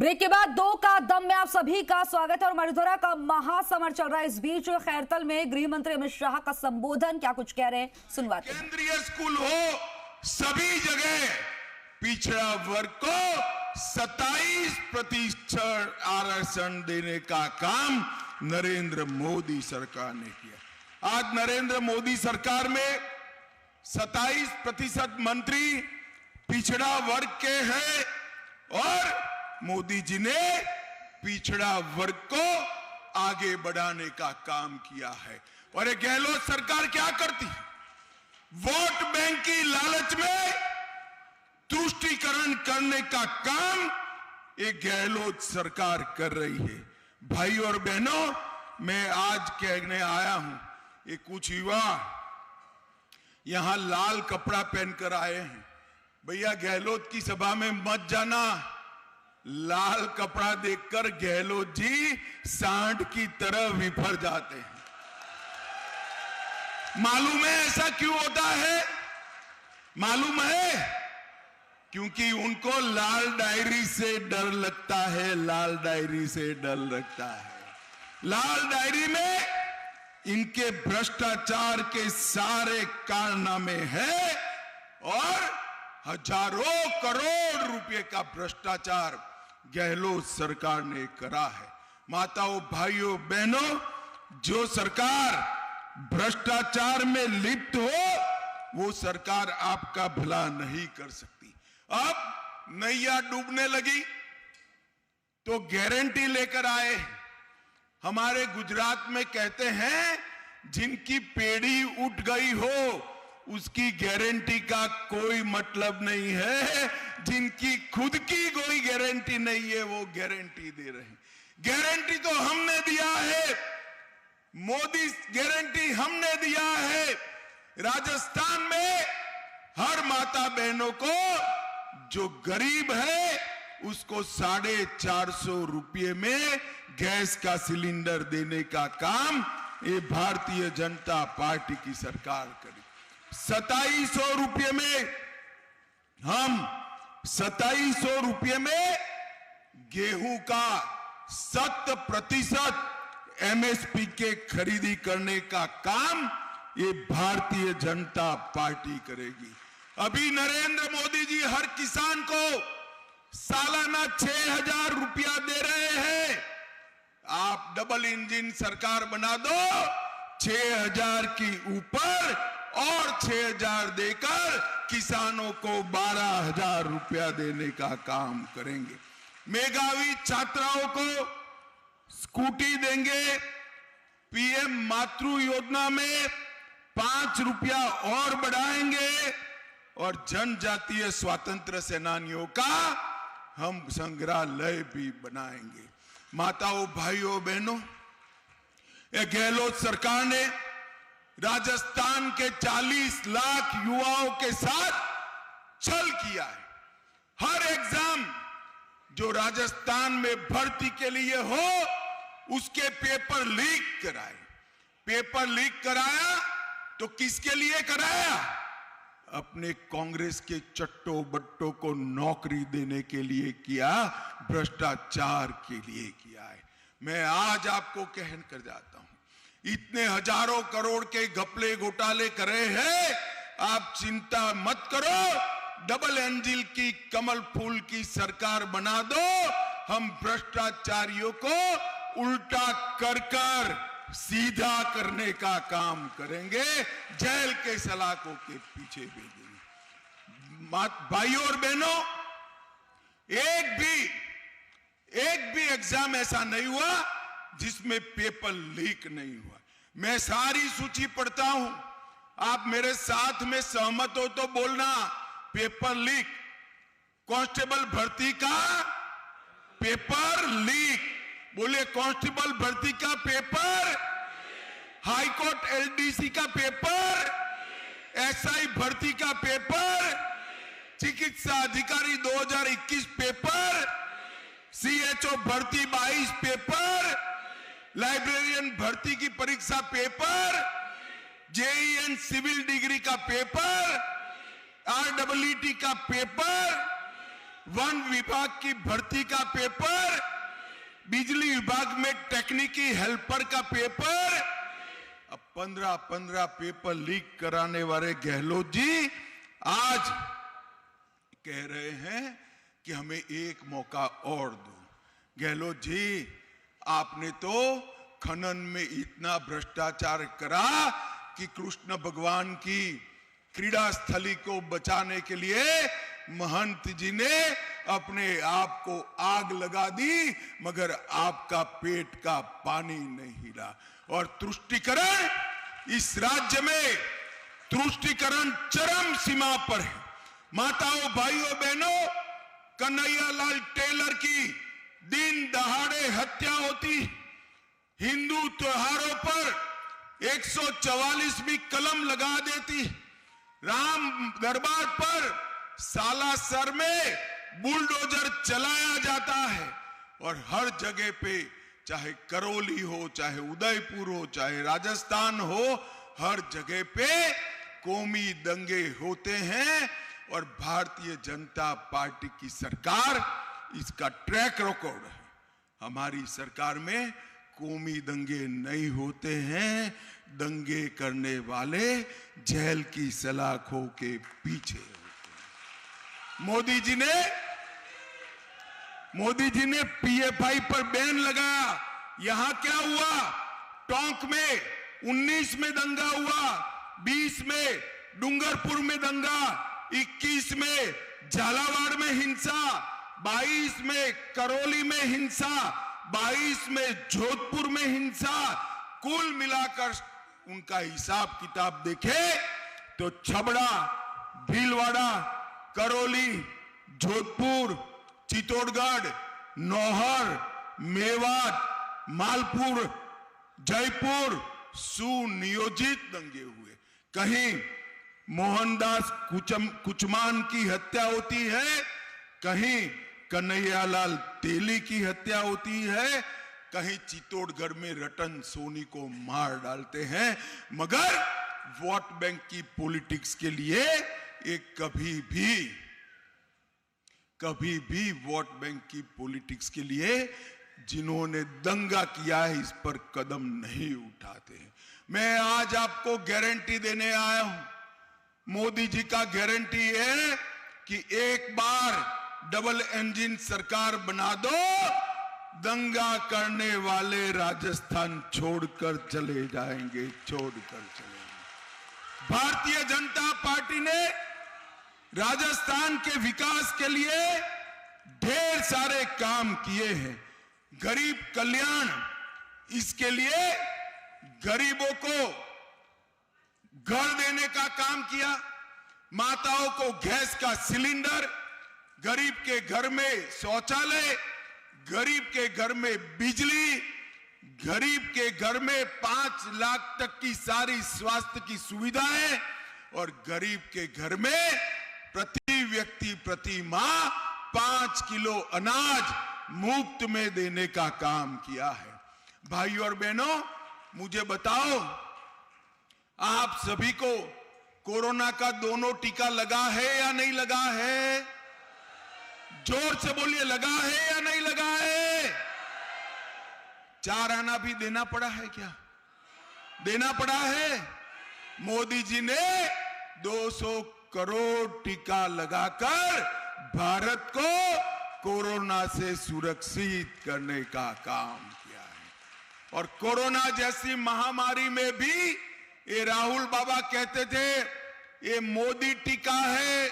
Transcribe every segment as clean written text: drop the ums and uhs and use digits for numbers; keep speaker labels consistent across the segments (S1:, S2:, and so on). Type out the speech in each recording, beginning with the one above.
S1: Break के बाद दो का दम में आप सभी का स्वागत है और मणिधरा का महासमर चल रहा है। इस बीच खैरतल में गृह मंत्री अमित शाह का संबोधन, क्या कुछ कह रहे हैं सुनवाते हैं।
S2: केंद्रीय स्कूल हो, सभी जगह पिछड़ा वर्ग को 27% आरक्षण देने का काम नरेंद्र मोदी सरकार ने किया। आज नरेंद्र मोदी सरकार में 27% मंत्री पिछड़ा वर्ग के हैं और मोदी जी ने पिछड़ा वर्ग को आगे बढ़ाने का काम किया है। और ये गहलोत सरकार क्या करती है? वोट बैंक की लालच में तुष्टीकरण करने का काम ये गहलोत सरकार कर रही है। भाई और बहनों, मैं आज कहने आया हूं, ये कुछ युवा यहां लाल कपड़ा पहनकर आए हैं। भैया, गहलोत की सभा में मत जाना। लाल कपड़ा देखकर गहलोत जी सांड की तरह विफर जाते हैं। मालूम है ऐसा क्यों होता है? मालूम है? क्योंकि उनको लाल डायरी से डर लगता है। लाल डायरी से डर लगता है। लाल डायरी में इनके भ्रष्टाचार के सारे कारनामे हैं और हजारों करोड़ रुपए का भ्रष्टाचार गहलोत सरकार ने करा है। माताओं, भाइयों, बहनों, जो सरकार भ्रष्टाचार में लिप्त हो वो सरकार आपका भला नहीं कर सकती। अब नैया डूबने लगी तो गारंटी लेकर आए। हमारे गुजरात में कहते हैं, जिनकी पेड़ी उठ गई हो उसकी गारंटी का कोई मतलब नहीं है। जिनकी खुद की कोई गारंटी नहीं है वो गारंटी दे रहे हैं। गारंटी तो हमने दिया है, मोदी गारंटी हमने दिया है। राजस्थान में हर माता बहनों को जो गरीब है उसको 450 रुपये में गैस का सिलेंडर देने का काम ये भारतीय जनता पार्टी की सरकार करेगी। 2700 रुपये में हम 2700 रुपये में गेहूं का 100% MSP के खरीदी करने का काम ये भारतीय जनता पार्टी करेगी। अभी नरेंद्र मोदी जी हर किसान को सालाना 6000 रुपया दे रहे हैं। आप डबल इंजन सरकार बना दो, 6000 की ऊपर और 6000 देकर किसानों को 12000 रुपया देने का काम करेंगे। मेधावी छात्राओं को स्कूटी देंगे। PM मातृ योजना में 5 रुपया और बढ़ाएंगे और जनजातीय स्वतंत्र सेनानियों का हम संग्रहालय भी बनाएंगे। माताओं, भाइयों, बहनों, यह गहलोत सरकार ने राजस्थान के 40 लाख युवाओं के साथ छल किया है। हर एग्जाम जो राजस्थान में भर्ती के लिए हो उसके पेपर लीक कराए। पेपर लीक कराया तो किसके लिए कराया? अपने कांग्रेस के चट्टो बट्टों को नौकरी देने के लिए किया, भ्रष्टाचार के लिए किया है। मैं आज आपको कहन कर जाता हूं, इतने हजारों करोड़ के घपले घोटाले करे हैं, आप चिंता मत करो। डबल इंजन की कमल फूल की सरकार बना दो। हम भ्रष्टाचारियों को उल्टा कर कर सीधा करने का काम करेंगे, जेल के सलाखों के पीछे भेजेंगे। भाइयों और बहनों, एक भी एग्जाम ऐसा नहीं हुआ जिसमें पेपर लीक नहीं हुआ। मैं सारी सूची पढ़ता हूं, आप मेरे साथ में सहमत हो तो बोलना। पेपर लीक, कांस्टेबल भर्ती का पेपर लीक, बोले कांस्टेबल भर्ती का पेपर, हाईकोर्ट LDC का पेपर, SI भर्ती का पेपर, चिकित्सा अधिकारी 2021 पेपर, CHO भर्ती 22 पेपर, लाइब्रेरियन भर्ती की परीक्षा पेपर, JEN सिविल डिग्री का पेपर, REET का पेपर, वन विभाग की भर्ती का पेपर, बिजली विभाग में टेक्निकल हेल्पर का पेपर, अब 15 पेपर लीक कराने वाले गहलोत जी आज कह रहे हैं कि हमें एक मौका और दो। गहलोत जी, आपने तो खनन में इतना भ्रष्टाचार करा कि कृष्ण भगवान की क्रीड़ा स्थली को बचाने के लिए महंत जी ने अपने आप को आग लगा दी, मगर आपका पेट का पानी नहीं हिला। और तुष्टीकरण, इस राज्य में तुष्टीकरण चरम सीमा पर है। माताओं, भाइयों, बहनों, कन्हैयालाल टेलर की दिन दहाड़े हत्या होती, हिंदू त्योहारों पर 144वीं कलम लगा देती, राम दरबार पर सालासर में बुलडोजर चलाया जाता है, और हर जगह पे, चाहे करौली हो, चाहे उदयपुर हो, चाहे राजस्थान हो, हर जगह पे कौमी दंगे होते हैं। और भारतीय जनता पार्टी की सरकार, इसका ट्रैक रिकॉर्ड है। हमारी सरकार में कौमी दंगे नहीं होते हैं, दंगे करने वाले जेल की सलाखों के पीछे होते हैं। मोदी जी ने पीएफआई पर बैन लगाया। यहां क्या हुआ? टोंक में 19 में दंगा हुआ, 20 में डूंगरपुर में दंगा, 21 में झालावाड़ में हिंसा, 22 में करौली में हिंसा, 22 में जोधपुर में हिंसा। कुल मिलाकर उनका हिसाब किताब देखे तो छबड़ा, भीलवाड़ा, करौली, जोधपुर, चित्तौड़गढ़, नौहर, मेवात, मालपुर, जयपुर सुनियोजित दंगे हुए। कहीं मोहनदास कुचमान की हत्या होती है, कहीं कन्हैयालाल तेली की हत्या होती है, कहीं चित्तौड़गढ़ में रतन सोनी को मार डालते हैं। मगर वोट बैंक की पॉलिटिक्स के लिए एक कभी भी वोट बैंक की पॉलिटिक्स के लिए जिन्होंने दंगा किया है, इस पर कदम नहीं उठाते हैं। मैं आज आपको गारंटी देने आया हूं। मोदी जी का गारंटी है कि एक बार डबल इंजन सरकार बना दो, दंगा करने वाले राजस्थान छोड़कर चले जाएंगे। भारतीय जनता पार्टी ने राजस्थान के विकास के लिए ढेर सारे काम किए हैं। गरीब कल्याण, इसके लिए गरीबों को घर देने का काम किया, माताओं को गैस का सिलेंडर, गरीब के घर में शौचालय, गरीब के घर में बिजली, गरीब के घर में 5 लाख तक की सारी स्वास्थ्य की सुविधाएं, और गरीब के घर में प्रति व्यक्ति प्रति माह 5 किलो अनाज मुफ्त में देने का काम किया है। भाइयों और बहनों, मुझे बताओ, आप सभी को कोरोना का दोनों टीका लगा है या नहीं लगा है? जोर से बोलिए, लगा है या नहीं लगा है? 4 आना भी देना पड़ा है क्या? देना पड़ा है। मोदी जी ने 200 करोड़ टीका लगाकर भारत को कोरोना से सुरक्षित करने का काम किया है। और कोरोना जैसी महामारी में भी ये राहुल बाबा कहते थे ये मोदी टीका है,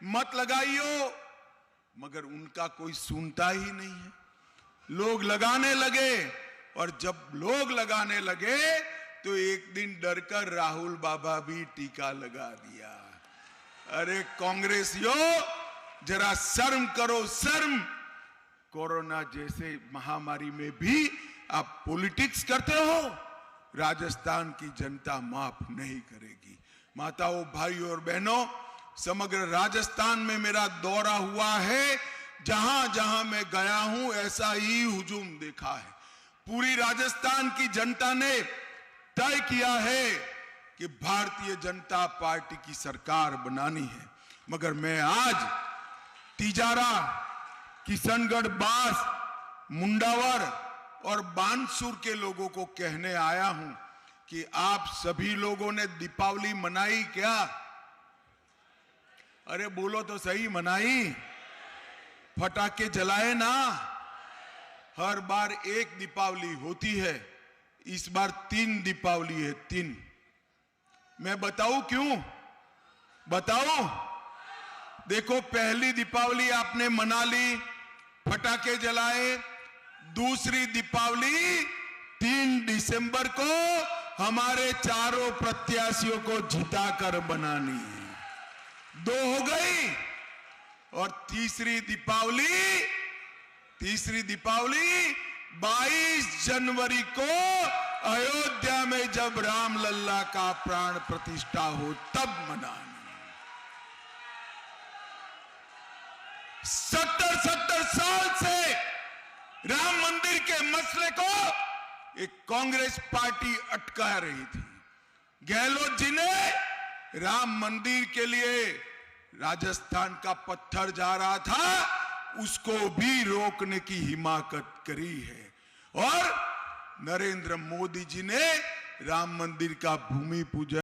S2: मत लगाइयो, मगर उनका कोई सुनता ही नहीं है। लोग लगाने लगे, और जब लोग लगाने लगे तो एक दिन डरकर राहुल बाबा भी टीका लगा दिया। अरे कांग्रेसियों, जरा शर्म करो, शर्म। कोरोना जैसे महामारी में भी आप पॉलिटिक्स करते हो। राजस्थान की जनता माफ नहीं करेगी। माताओं, भाइयों और बहनों, समग्र राजस्थान में मेरा दौरा हुआ है। जहां जहां मैं गया हूं ऐसा ही हुजूम देखा है। पूरी राजस्थान की जनता ने तय किया है कि भारतीय जनता पार्टी की सरकार बनानी है। मगर मैं आज तिजारा, किशनगढ़, बास, मुंडावर और बानसूर के लोगों को कहने आया हूं कि आप सभी लोगों ने दीपावली मनाई क्या? अरे बोलो तो सही, मनाई? फटाके जलाए ना? हर बार एक दीपावली होती है, इस बार 3 दीपावली है, 3। मैं बताऊं क्यों? बताऊं? देखो, पहली दीपावली आपने मना ली, फटाके जलाए। दूसरी दीपावली 3 दिसंबर को हमारे चारों प्रत्याशियों को जिताकर बनानी है। 2 हो गई। और तीसरी दीपावली 22 जनवरी को अयोध्या में जब राम लल्ला का प्राण प्रतिष्ठा हो तब मनानी। 70 साल से राम मंदिर के मसले को एक कांग्रेस पार्टी अटका रही थी। गहलोत जी ने राम मंदिर के लिए राजस्थान का पत्थर जा रहा था, उसको भी रोकने की हिमाकत करी है। और नरेंद्र मोदी जी ने राम मंदिर का भूमि पूजन